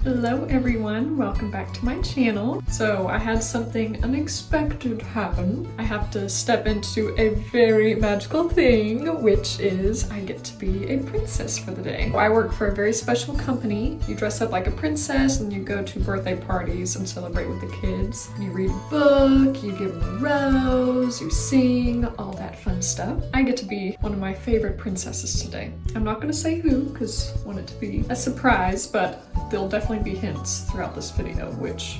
Hello everyone, welcome back to my channel. So I had something unexpected happen. I have to step into a very magical thing, which is I get to be a princess for the day. I work for a very special company. You dress up like a princess and you go to birthday parties and celebrate with the kids. You read a book, you give them a rose, you sing, all that fun stuff. I get to be one of my favorite princesses today. I'm not gonna say who because I want it to be a surprise, but there'll definitely be hints throughout this video, which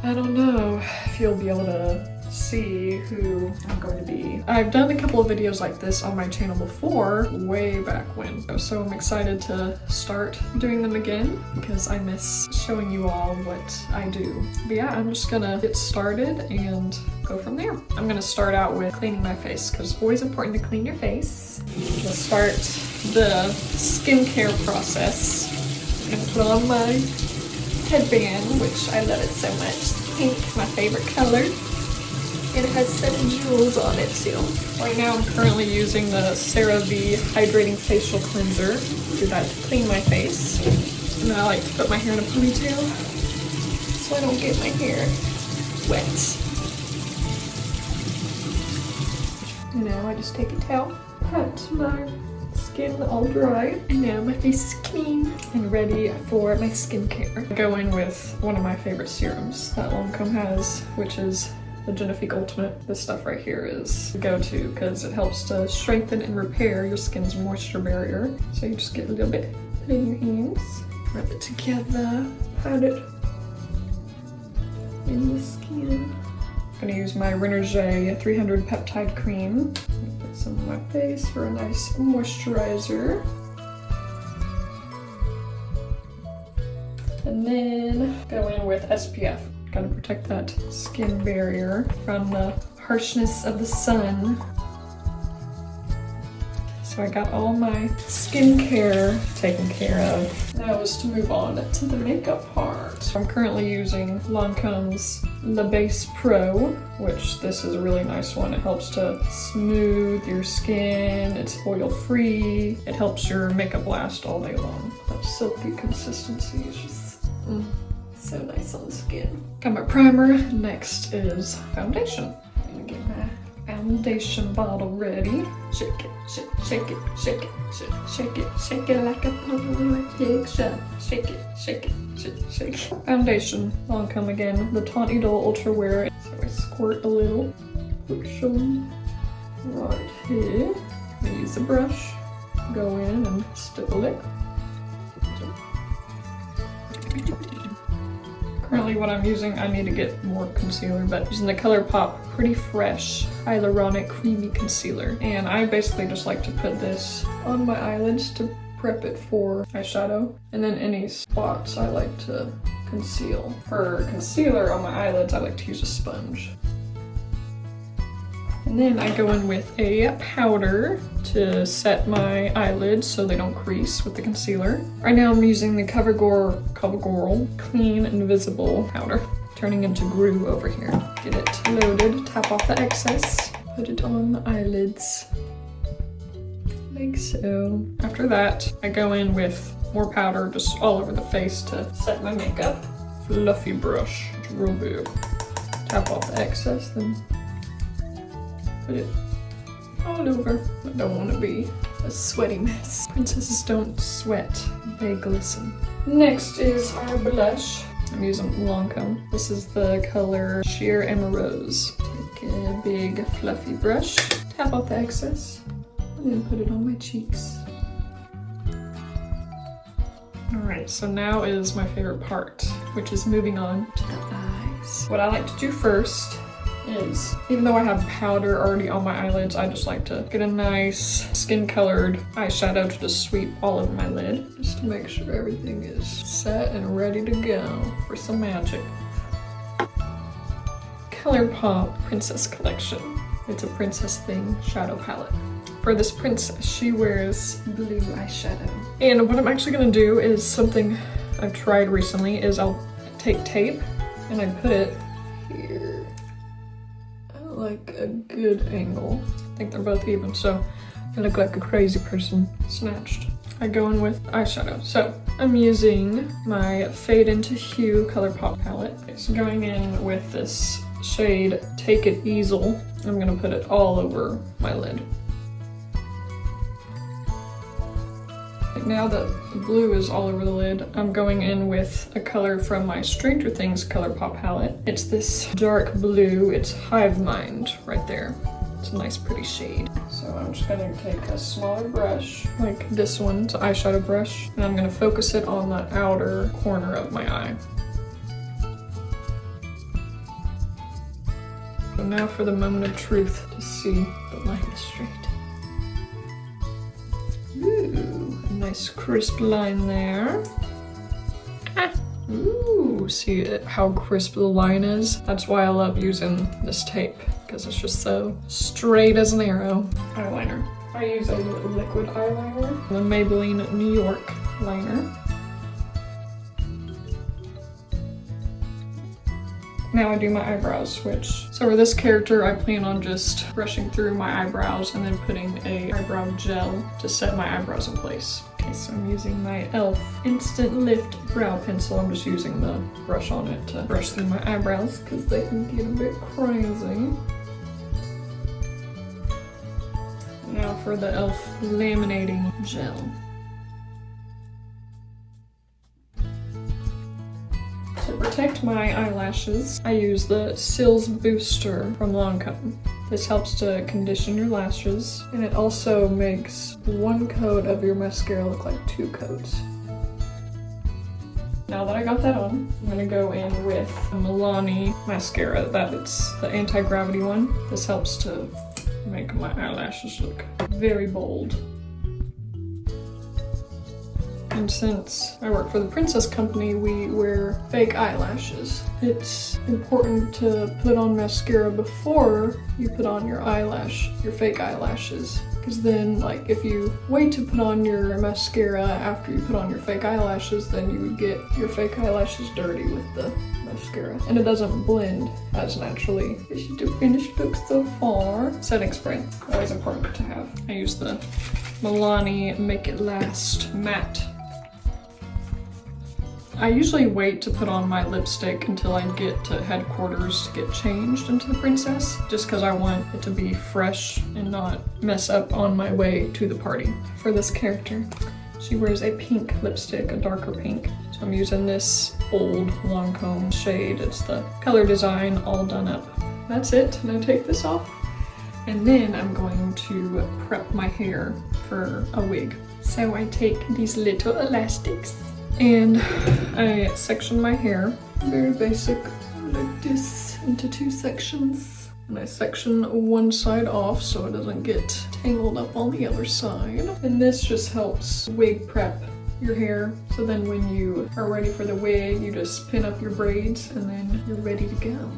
I don't know if you'll be able to see who I'm going to be. I've done a couple of videos like this on my channel before, way back when, so I'm excited to start doing them again because I miss showing you all what I do. But yeah, I'm just gonna get started and go from there. I'm gonna start out with cleaning my face because it's always important to clean your face. We'll start the skincare process. I'm gonna put on my headband, which I love it so much. Pink, my favorite color. And it has 7 jewels on it too. Right now I'm currently using the CeraVe Hydrating Facial Cleanser. Do that to clean my face. And then I like to put my hair in a ponytail so I don't get my hair wet. Now I just take a towel, pat my skin all dry, and now my face is clean and ready for my skincare. I go in with one of my favorite serums that Lancome has, which is the Genifique Ultimate. This stuff right here is the go-to because it helps to strengthen and repair your skin's moisture barrier. So you just get a little bit, put it in your hands, rub it together, pat it in the skin. I'm gonna use my Renergie 300 Peptide Cream. Put some on my face for a nice moisturizer. And then go in with SPF. Gotta protect that skin barrier from the harshness of the sun. So I got all my skincare taken care of. Now is to move on to the makeup part. I'm currently using Lancome's The Base Pro, which this is a really nice one. It helps to smooth your skin. It's oil-free. It helps your makeup last all day long. That silky consistency is just so nice on the skin. Got my primer. Next is foundation. I'm gonna get my foundation bottle ready. Shake it, shake it, shake it, shake it, shake it like a Polaroid picture. Shake it, shake it, shake it. Foundation. Lancome again. The Tawny Idol Ultra Wear. So I squirt a little. Put some right here. I use a brush. Go in and stipple it. Currently what I'm using, I need to get more concealer, but using the ColourPop Pretty Fresh Hyaluronic Creamy Concealer. And I basically just like to put this on my eyelids to prep it for eyeshadow. And then any spots I like to conceal. For concealer on my eyelids, I like to use a sponge. And then I go in with a powder to set my eyelids so they don't crease with the concealer. Right now I'm using the CoverGirl Clean Invisible powder, turning into glue over here. Get it loaded, tap off the excess, put it on the eyelids, like so. After that, I go in with more powder just all over the face to set my makeup. Fluffy brush, it's real big. Tap off the excess, then put it all over. I don't want to be a sweaty mess. Princesses don't sweat, they glisten. Next is our blush. I'm using Lancome. This is the color Sheer Emeraude. Take a big fluffy brush, tap off the excess, and then put it on my cheeks. Alright, so now is my favorite part, which is moving on to the eyes. What I like to do first is, even though I have powder already on my eyelids, I just like to get a nice skin-colored eyeshadow to just sweep all over my lid, just to make sure everything is set and ready to go for some magic. ColourPop Princess Collection. It's a princess thing shadow palette. For this princess, she wears blue eyeshadow. And what I'm actually gonna do is something I've tried recently, is I'll take tape and I put it here. Like a good angle. I think they're both even, so I look like a crazy person snatched. I go in with eyeshadow. So I'm using my Fade into Hue ColourPop palette. Okay, so going in with this shade Take It Easel, I'm gonna put it all over my lid. Now that the blue is all over the lid, I'm going in with a color from my Stranger Things ColourPop palette. It's this dark blue, it's Hive Mind right there. It's a nice pretty shade. So I'm just gonna take a smaller brush, like this one, it's an eyeshadow brush, and I'm gonna focus it on the outer corner of my eye. So now for the moment of truth to see the line straight. Ooh, a nice crisp line there. Ah. Ooh, see how crisp the line is? That's why I love using this tape, because it's just so straight as an arrow. Eyeliner. I use a liquid eyeliner, the Maybelline New York liner. Now I do my eyebrows, so for this character I plan on just brushing through my eyebrows and then putting a eyebrow gel to set my eyebrows in place. Okay, so I'm using my e.l.f. Instant Lift Brow Pencil. I'm just using the brush on it to brush through my eyebrows because they can get a bit crazy. Now for the e.l.f. Laminating Gel. To protect my eyelashes, I use the Sills Booster from Lancome. This helps to condition your lashes, and it also makes one coat of your mascara look like 2 coats. Now that I got that on, I'm gonna go in with a Milani mascara. It's the anti-gravity one. This helps to make my eyelashes look very bold. And since I work for the Princess Company, we wear fake eyelashes. It's important to put on mascara before you put on your fake eyelashes. Because then, like, if you wait to put on your mascara after you put on your fake eyelashes, then you would get your fake eyelashes dirty with the mascara. And it doesn't blend as naturally. This is the finished look so far. Setting spray, always important to have. I use the Milani Make It Last Matte. I usually wait to put on my lipstick until I get to headquarters to get changed into the princess, just because I want it to be fresh and not mess up on my way to the party. For this character, she wears a pink lipstick, a darker pink. So I'm using this old Lancome shade. It's the Color Design All Done Up. That's it. Now take this off. And then I'm going to prep my hair for a wig. So I take these little elastics and I section my hair, very basic, like this, into 2 sections. And I section one side off so it doesn't get tangled up on the other side. And this just helps wig prep your hair. So then when you are ready for the wig, you just pin up your braids and then you're ready to go.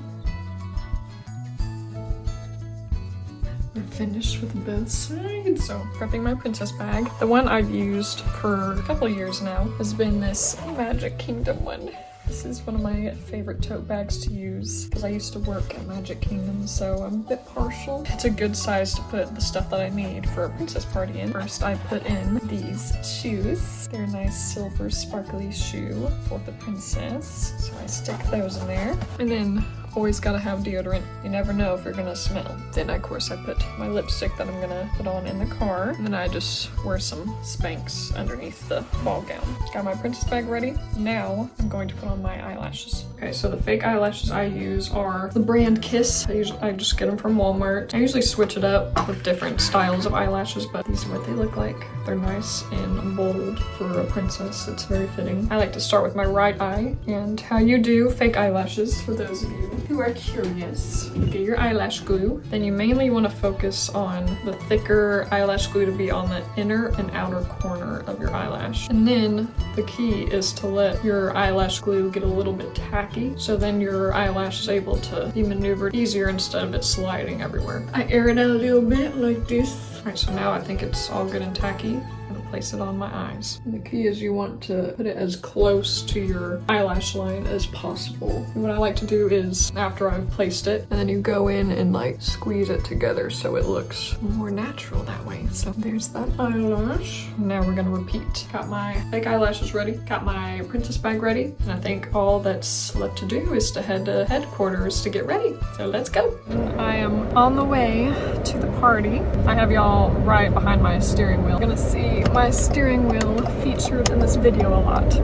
I'm finished with both sides. So prepping my princess bag. The one I've used for a couple years now has been this Magic Kingdom one. This is one of my favorite tote bags to use because I used to work at Magic Kingdom, so I'm a bit partial. It's a good size to put the stuff that I need for a princess party in. First, I put in these shoes. They're a nice silver sparkly shoe for the princess, so I stick those in there. And then always gotta have deodorant. You never know if you're gonna smell. Then of course I put my lipstick that I'm gonna put on in the car. And then I just wear some Spanx underneath the ball gown. Got my princess bag ready. Now I'm going to put on my eyelashes. Okay, so the fake eyelashes I use are the brand Kiss. I just get them from Walmart. I usually switch it up with different styles of eyelashes, but these are what they look like. They're nice and bold for a princess. It's very fitting. I like to start with my right eye, and how you do fake eyelashes, for those of you who are curious. You get your eyelash glue, then you mainly want to focus on the thicker eyelash glue to be on the inner and outer corner of your eyelash. And then the key is to let your eyelash glue get a little bit tacky, so then your eyelash is able to be maneuvered easier instead of it sliding everywhere. I air it out a little bit like this. Alright, so now I think it's all good and tacky. I'm gonna place it on my eyes. And the key is you want to put it as close to your eyelash line as possible. And what I like to do is, after I've placed it, and then you go in and like squeeze it together so it looks more natural that way. So there's that eyelash. Now we're gonna repeat. Got my fake eyelashes ready, got my princess bag ready, and I think all that's left to do is to head to headquarters to get ready. So let's go. I am on the way to the party. I have y'all right behind my steering wheel. You're gonna see my steering wheel featured in this video a lot.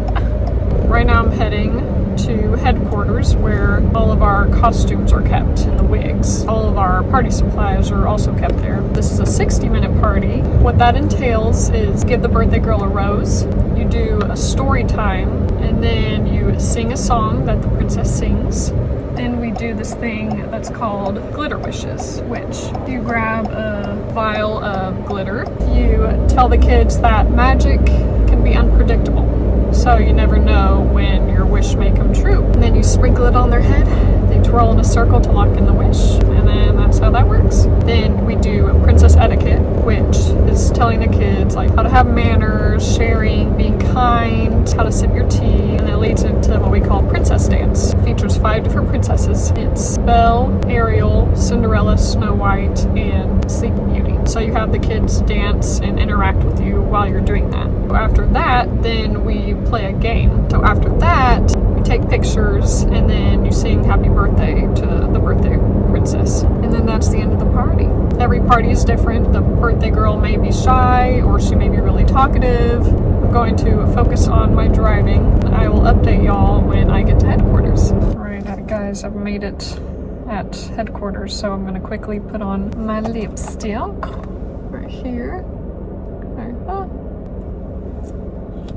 Right now I'm heading to headquarters where all of our costumes are kept and the wigs. All of our party supplies are also kept there. This is a 60-minute party. What that entails is give the birthday girl a rose, you do a story time, and then you sing a song that the princess sings. Then we do this thing that's called glitter wishes, which you grab a vial of glitter. You tell the kids that magic can be unpredictable, so you never know when your wish may come true. And then you sprinkle it on their head, they twirl in a circle to lock in the wish, and then that's how that works. Then we do princess etiquette, which is telling the kids like how to have manners, sharing, being kind, how to sip your tea, and it leads into what we call princess dance. It features 5 different princesses. It's Belle, Ariel, Cinderella, Snow White, and Sleeping Beauty. So you have the kids dance and interact with you while you're doing that. After that, then we play a game. So after that, we take pictures and then you sing happy birthday to the birthday princess. And then that's the end of the party. Every party is different. The birthday girl may be shy or she may be really talkative. I'm going to focus on my driving. I will update y'all when I get to headquarters. Alright guys, I've made it at headquarters, so I'm going to quickly put on my lipstick right here.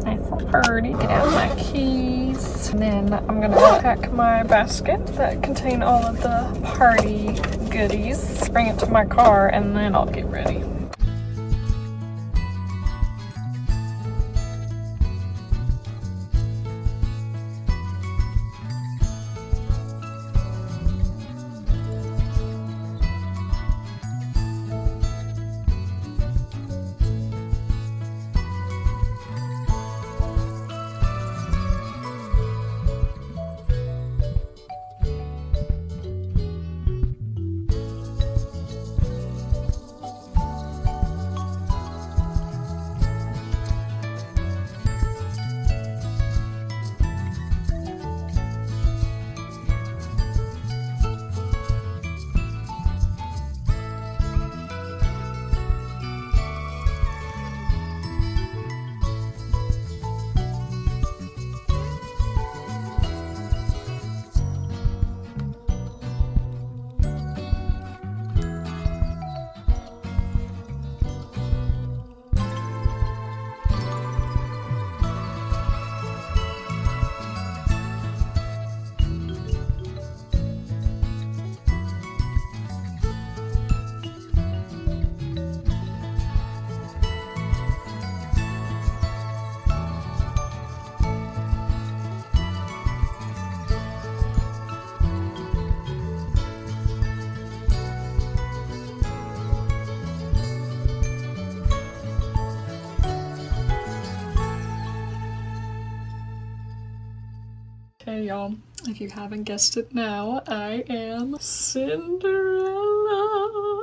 Nice and pretty. Get out my keys. And then I'm gonna pack my basket that contain all of the party goodies. Bring it to my car and then I'll get ready. Hey y'all, if you haven't guessed it now, I am Cinderella.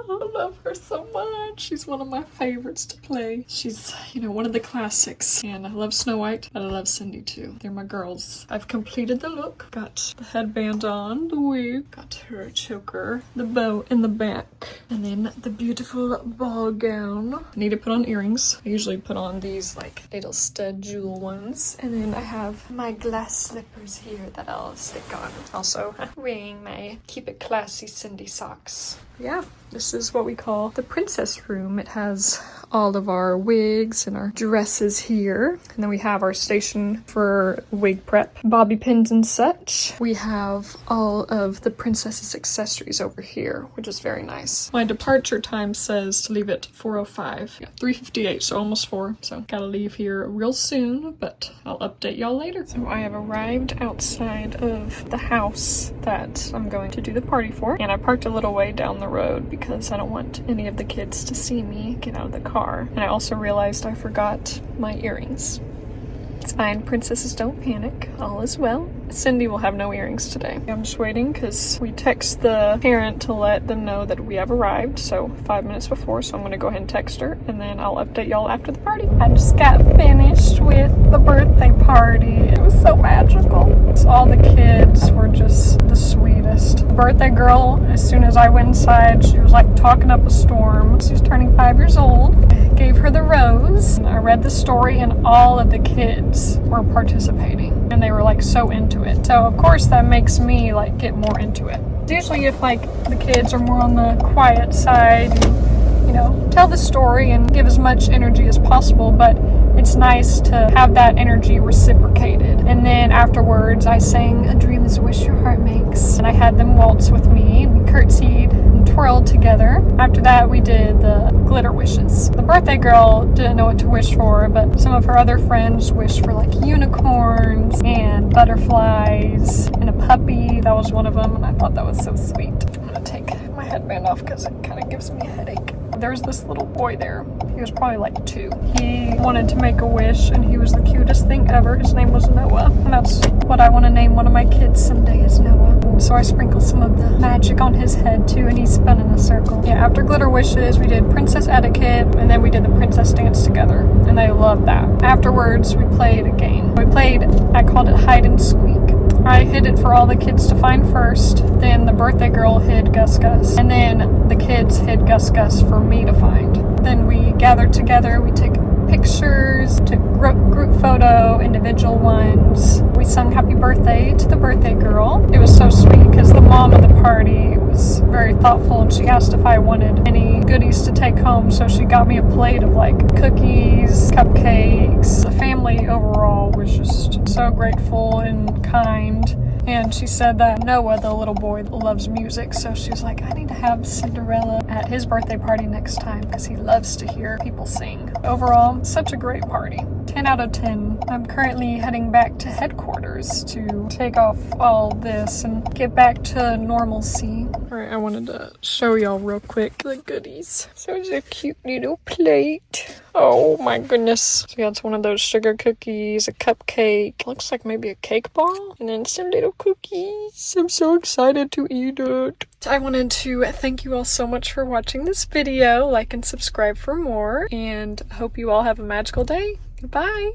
I love her so much. She's one of my favorites to play. She's, you know, one of the classics. And I love Snow White, but I love Cindy too. They're my girls. I've completed the look. Got the headband on, the wig, got her choker, the bow in the back, and then the beautiful ball gown. I need to put on earrings. I usually put on these like little stud jewel ones. And then I have my glass slippers here that I'll stick on. Also wearing my Keep It Classy Cindy socks. Yeah, this is what we call the princess room. It has all of our wigs and our dresses here. And then we have our station for wig prep, bobby pins and such. We have all of the princess's accessories over here, which is very nice. My departure time says to leave at 4:05. Yeah, 3:58, so almost 4. So gotta leave here real soon, but I'll update y'all later. So I have arrived outside of the house that I'm going to do the party for. And I parked a little way down the road because I I don't want any of the kids to see me get out of the car. And I also realized I forgot my earrings. It's fine, princesses don't panic, all is well. Cindy will have no earrings today. I'm just waiting because we text the parent to let them know that we have arrived, so 5 minutes before, so I'm gonna go ahead and text her, and then I'll update y'all after the party. I just got finished with the birthday party. It was so magical. So all the kids were just the sweetest. The birthday girl, as soon as I went inside, she was like talking up a storm. She was turning 5 years old. I gave her the rose. I read the story, and all of the kids were participating, and they were like so into it. So of course that makes me like get more into it. Usually if like the kids are more on the quiet side, you know, tell the story and give as much energy as possible, but it's nice to have that energy reciprocated. And then afterwards I sang "A Dream Is a Wish Your Heart Makes," and I had them waltz with me. We curtsied and twirled together. After that we did the glitter wishes. The birthday girl didn't know what to wish for, but some of her other friends wished for like unicorns and butterflies and a puppy. That was one of them, and I thought that was so sweet. I'm gonna take my headband off because it kind of gives me a headache. There was this little boy there. He was probably like 2. He wanted to make a wish, and he was the cutest thing ever. His name was Noah, and that's what I want to name one of my kids someday, is Noah. And so I sprinkled some of the magic on his head too, and he spun in a circle. Yeah, after glitter wishes, we did princess etiquette, and then we did the princess dance together, and they loved that. Afterwards, we played a game. I called it hide and squeak. I hid it for all the kids to find first, then the birthday girl hid Gus Gus, and then the kids hid Gus Gus for me to find. Then we gathered together, we took pictures, took group photo, individual ones. We sung happy birthday to the birthday girl. It was so sweet because the mom of the party was very thoughtful, and she asked if I wanted any goodies to take home, so she got me a plate of like cookies, cupcakes. The family overall was just so grateful and kind. And she said that Noah, the little boy, loves music, so she was like, I need to have Cinderella at his birthday party next time because he loves to hear people sing. Overall, such a great party. 10 out of 10. I'm currently heading back to headquarters to take off all this and get back to normalcy. Alright, I wanted to show y'all real quick the goodies. So it's a cute little plate. Oh my goodness. So yeah, it's one of those sugar cookies, a cupcake, looks like maybe a cake ball, and then some little cookies. I'm so excited to eat it. I wanted to thank you all so much for watching this video. Like and subscribe for more, and hope you all have a magical day. Bye!